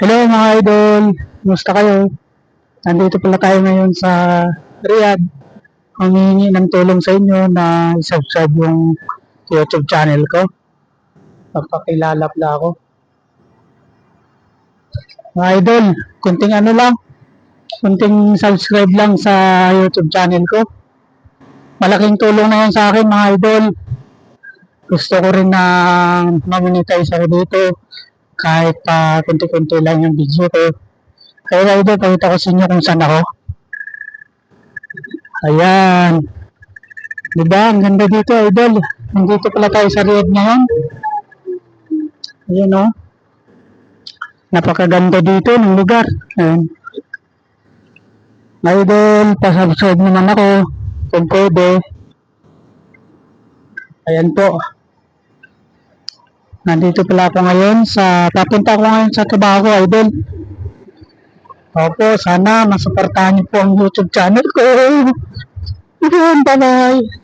Hello mga idol, kumusta kayo? Nandito pala tayo ngayon sa Riyadh. Humingi ng tulong sa inyo na subscribe yung YouTube channel ko. Magpakilala pala ako. Mga idol, kunting ano lang, kunting subscribe lang sa YouTube channel ko. Malaking tulong na yan sa akin mga idol. Gusto ko rin na ma-monetize ako dito kahit kunti-kunti lang yung video ko. Kaya idol, pakita ko sa inyo kung saan ako. Ayan. Diba? Ang ganda dito, idol. Nandito pala tayo sa Riyadh ngayon. Ayan o. Napakaganda dito ng lugar. Ayan. Idol, pasubscribe naman ako. Kung pwede. Ayan po. Nandito pala ako ngayon papunta ako ngayon sa Tobago, idol. Opo, sana masuportahan niyo po ang YouTube channel ko. Ayan, bye-bye.